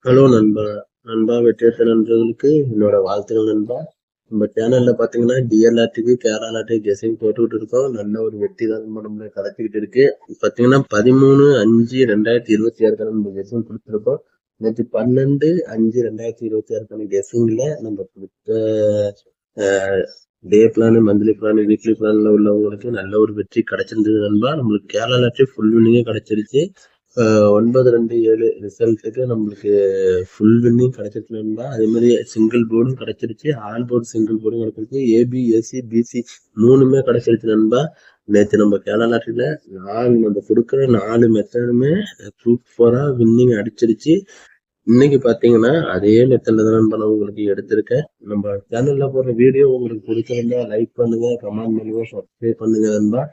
Hello நண்பா. நண்பா வெற்றியற்ற நண்பர்களுக்கு என்னோட வாழ்த்துக்கள் நண்பா. நம்ம சேனல்ல பாத்தீங்கன்னா டிஎல்ஆர்டிக்கு கேரளாட்டுக்கு கெஸிங் போட்டுக்கிட்டு இருக்கோம். நல்ல ஒரு வெற்றி தான் நம்மள கிடைச்சிக்கிட்டு இருக்கு. பாத்தீங்கன்னா 13/5/2026 நம்ம கெஸிங் கொடுத்துருக்கோம். நேற்று 12/5/2026 கெஸிங்ல நம்ம கொடுத்த டே பிளான், மந்த்லி பிளான், வீக்லி பிளான்ல உள்ளவங்களுக்கு நல்ல ஒரு வெற்றி கிடைச்சிருந்தது நண்பா. நம்மளுக்கு கேரளாட்டு ஃபுல் வின்னிங்கே கிடைச்சிருச்சு. 9-2-7 ரிசல்ட்டுக்கு நம்மளுக்கு ஃபுல் வின்னிங் கிடைச்சிருச்சு நண்பா. அதே மாதிரி சிங்கிள் போர்டும் கிடைச்சிருச்சு, ஆல் போர்டு சிங்கிள் போர்டும் கிடைச்சிருச்சு, ஏபி ஏசி பிசி 3மே கிடைச்சிருச்சு நண்பா. நேற்று நம்ம கேரளாட்டில் நம்ம கொடுக்குற 4 மெத்தடுமே சூப்பரா வின்னிங் அடிச்சிருச்சு. இன்னைக்கு பாத்தீங்கன்னா அதே மெத்தட்ல தான் நண்பா நான் உங்களுக்கு எடுத்திருக்கேன். நம்ம சேனல்ல போடுற வீடியோ உங்களுக்கு பிடிச்சிருந்தா லைக் பண்ணுங்க, கமெண்ட் பண்ணுங்க, சப்ஸ்கிரைப் பண்ணுங்க நண்பா.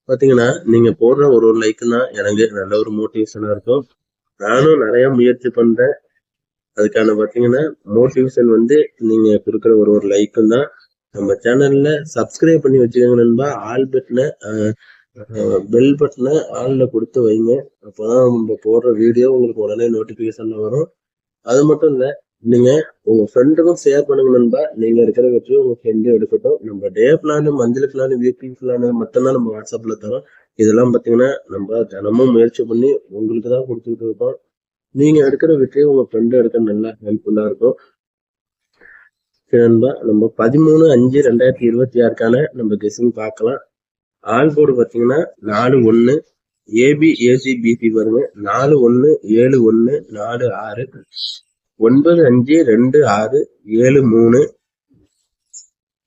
பாத்தீங்கன்னா நீங்க போடுற ஒரு லைக் தான் எனக்கு நல்ல ஒரு மோட்டிவேஷனா இருக்கும். நானும் நிறைய முயற்சி பண்றேன். அதுக்கான பாத்தீங்கன்னா மோட்டிவேஷன் நீங்க கொடுக்குற ஒரு லைக்கும் தான். நம்ம சேனல்ல சப்ஸ்கிரைப் பண்ணி வச்சுக்கோங்க நண்பா. ஆல் பட்டனை பெல் பட்டனை ஆல்ல கொடுத்து வைங்க. அப்பதான் நம்ம போடுற வீடியோ உங்களுக்கு உடனே நோட்டிபிகேஷன்ல வரும். அது மட்டும் இல்ல, நீங்க உங்க ஃப்ரெண்டுக்கும் ஷேர் பண்ணுங்க நண்பா. நீங்க இருக்கிற வச்சு உங்க ஃப்ரெண்டும் எடுக்கட்டும். நம்ம டே plan, monthly plan, weekly plan மட்டும்தான் நம்ம வாட்ஸ்அப்ல தரோம். இதெல்லாம் பாத்தீங்கன்னா நம்ம தினமும் முயற்சி பண்ணி உங்களுக்கு தான் கொடுத்துட்டு இருக்கோம். நீங்க எடுக்கிற வெற்றியை உங்க ஃப்ரெண்டு எடுக்க நல்லா ஹெல்ப்ஃபுல்லா இருக்கும் நண்பா. நம்ம 13/5/2026 நம்ம கெஸிங் பார்க்கலாம். ஆல் போர்டு பாத்தீங்கன்னா 4-1 ஏபி ஏசி பிசி பாருங்க. 4-1 7-1 4-6 9-5-2-6 7-3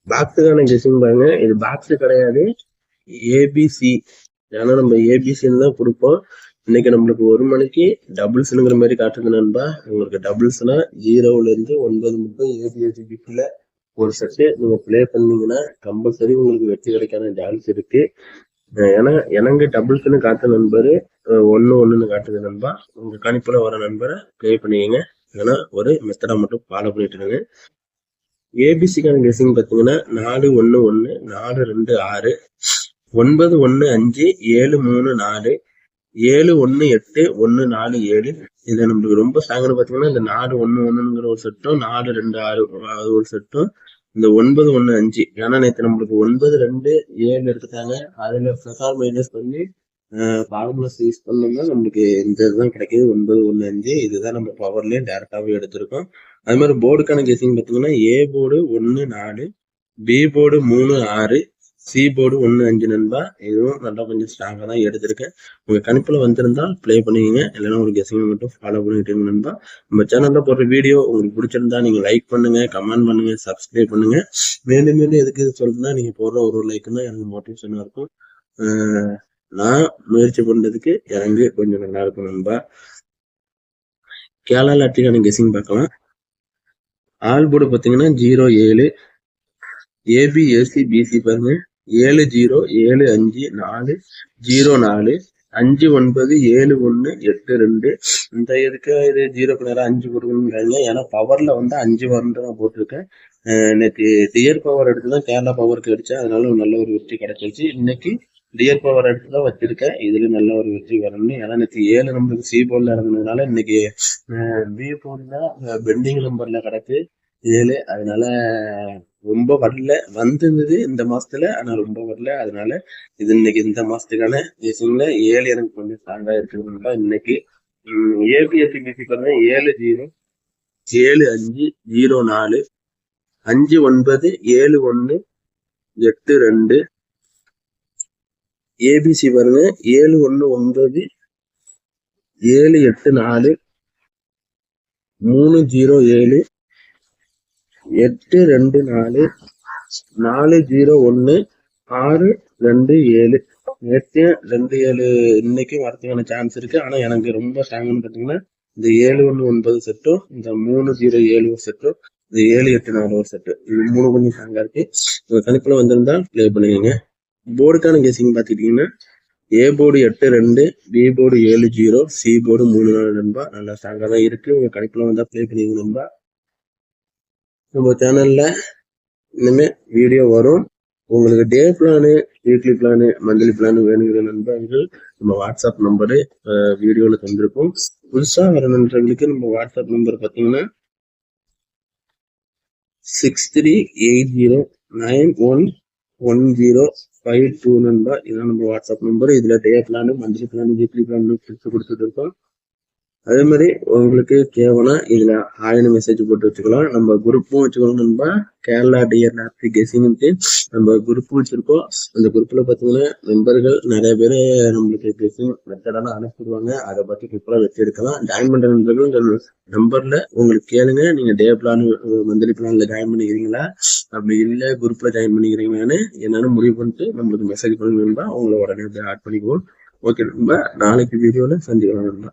பாக்ஸுக்கான கெஸிங் பாருங்க. இது பாக்ஸ் கிடையாது, ஏபிசி. ஏன்னா நம்ம ஏபிசின்னு தான் கொடுப்போம். இன்னைக்கு நம்மளுக்கு 1 மணிக்கு டபுள்ஸ்ங்கிற மாதிரி காட்டுது நண்பா. உங்களுக்கு டபுள்ஸ்னா 0-9 மட்டும் ஏபிஎஸ்சிபில ஒரு செட்டு நீங்க பிளே பண்ணீங்கன்னா கம்பல்சரி உங்களுக்கு வெற்றி கிடைக்கான சான்ஸ் இருக்கு. ஏன்னா எனக்கு டபுள்ஸ்ன்னு காட்டுற நண்பரு 1-1 காட்டுது நண்பா. உங்க கணிப்புல வர நண்பரை பிளே பண்ணிக்கங்க. ஏன்னா ஒரு மெத்தடா மட்டும் ஃபாலோ பண்ணிட்டு இருங்க. ஏபிசிக்கான கெஸிங் பாத்தீங்கன்னா 4-1-1 4-2-6 9-1-5 7-3-4 7-1-8 1-4-7. இது நம்மளுக்கு ரொம்ப ஸ்ட்ராங்னு பாத்தீங்கன்னா இந்த 4-1-1ங்கிற ஒரு செட்டும் 4-2-6 ஒரு செட்டும் இந்த 9-1-5. ஏன்னா நேற்று நம்மளுக்கு 9-2-7 எடுத்துட்டாங்க. அதுல பிளஸ் ஆர் மைனஸ் பண்ணி ஃபார்முலாஸ் யூஸ் பண்ணோம்னா நம்மளுக்கு இந்த இதுதான் கிடைக்குது 9-1-5. இதுதான் நம்ம பவர்லயே டேரக்டாவே எடுத்திருக்கோம். அது மாதிரி போர்டுக்கான கெஸிங் பார்த்தீங்கன்னா A board 1-4 B board 3-6 C board 1-5 நண்பா. இதுவும் நல்லா கொஞ்சம் ஸ்ட்ராங்கா தான் எடுத்திருக்கேன். உங்க கணிப்புல வந்திருந்தால் பிளே பண்ணிக்கங்க, இல்லைன்னா ஒரு கெஸிங் மட்டும் ஃபாலோ பண்ணிட்டு நண்பா. நம்ம சேனல்ல போடுற வீடியோ உங்களுக்கு பிடிச்சிருந்தா நீங்க லைக் பண்ணுங்க, கமெண்ட் பண்ணுங்க, சப்ஸ்கிரைப் பண்ணுங்க. மேலும் மேலும் எதுக்கு சொல்றேன்னா நீங்க போடுற ஒரு லைக் தான் எனக்கு மோட்டிவேஷனா இருக்கும். நான் முயற்சி பண்றதுக்கு எனக்கு கொஞ்சம் நல்லா இருக்கும் நண்பா. கேரளா லாட்டரிக்கான கெஸிங் பார்க்கலாம். ஆல் போர்டு பார்த்தீங்கன்னா 0-7 ஏபி ஏசி பிசி பாருங்க. 7-0 7-5 4-0-4 5-9 7-1 8-2. இந்த இதுக்கு இது 0க்கு நேரம் 5 கொடுக்கணுங்கிறாங்க. ஏன்னா பவர்ல 5 வரணும் நான் போட்டிருக்கேன். நேற்று டியர் பவர் எடுத்துதான் கேரளா பவருக்கு அடிச்சேன். அதனால நல்ல ஒரு வெற்றி கிடைச்சிருச்சு. இன்னைக்கு டியர் பவர் எடுத்து தான் வச்சிருக்கேன். இதுல நல்ல ஒரு வெற்றி வரணும்னு. ஏன்னா நேற்று 7 நம்மளுக்கு சி போர்ட்ல இறங்குனதுனால இன்னைக்கு பி போர்ட்ல பெண்டிங் நம்பர்ல கிடக்கு 7. அதனால ரொம்ப வரல, வந்திருந்தது இந்த மாசத்துல, ஆனா ரொம்ப வரல. அதனால இது இன்னைக்கு இந்த மாசத்துக்கான கெஸிங்ல 7 எனக்கு கொஞ்சம் ஸ்ட்ராங்கா இருக்குதுன்னா இன்னைக்கு ஏபிஎஸ்சி பிசி பாருங்க. 7-0 7-5 0-4 5-9 7-1 8-2 ஏபிசி பாருங்க. 7-1-9 7-8-4 3-0-7 8-2-4 4-0-1 6-2-7 8-2-7 இன்னைக்கும் வரதுக்கான சான்ஸ் இருக்கு. ஆனா எனக்கு ரொம்ப ஸ்ட்ராங்னு பாத்தீங்கன்னா இந்த 7-1-9 செட்டும் இந்த 3-0-7 செட்டும் இந்த 7-8-4 செட்டு, இது 3 கொஞ்சம் ஸ்ட்ராங்கா இருக்கு. கணிப்புல வந்திருந்தா பிளே பண்ணுவீங்க. போர்டுக்கான கெஸிங் பாத்துக்கிட்டீங்கன்னா A board 8-2 B board 7-0 C board 3-4 நண்பா. நல்லா ஸ்ட்ராங்கா தான் இருக்கு. உங்க கணிப்புல வந்தா பிளே பண்ணுவீங்க நண்பா. நம்ம சேனல்ல இனிமே வீடியோ வரும். உங்களுக்கு day plan, weekly plan, monthly plan வேணுங்கிற நண்பர்கள் நம்ம வாட்ஸ்அப் நம்பரு வீடியோல தந்திருக்கோம். புதுசா வர நண்பர்களுக்கு நம்ம வாட்ஸ்அப் நம்பர் பார்த்தீங்கன்னா 6380911052 நண்பா. இதான் நம்ம வாட்ஸ்அப் நம்பர். இதுல day plan, monthly plan, weekly plan பிரிச்சு கொடுத்துட்டு இருக்கோம். அதே மாதிரி உங்களுக்கு கேவனா இதுல ஹாய்னு மெசேஜ் போட்டு வச்சுக்கலாம். நம்ம குரூப்பும் வச்சுக்கணும் நண்பா. கேரளா டிஎன் கெஸிங்ட்டு நம்ம குரூப் வச்சிருக்கோம். அந்த குரூப்ல பாத்தீங்கன்னா நண்பர்கள் நிறைய பேர் நம்மளுக்கு கெஸிங் மெத்தடெல்லாம் அனுப்பிடுவாங்க. அதை பத்தி குரூப்ல வச்சு எடுக்கலாம். ஜாயின் பண்ற நண்பர்கள் இந்த நம்பர்ல உங்களுக்கு கேளுங்க, நீங்க டே பிளான் மந்த்லி பிளான்ல ஜாயின் பண்ணிக்கிறீங்களா, அப்படி இல்லை குரூப்ல ஜாயின் பண்ணிக்கிறீங்களான்னு என்னன்னு முடிவு பண்ணிட்டு நம்மளுக்கு மெசேஜ் பண்ணுங்க நண்பா. உங்களை உடனே ஆட் பண்ணிக்குவோம். ஓகே நண்பா, நாளைக்கு வீடியோல சந்திக்கலாம் நண்பா.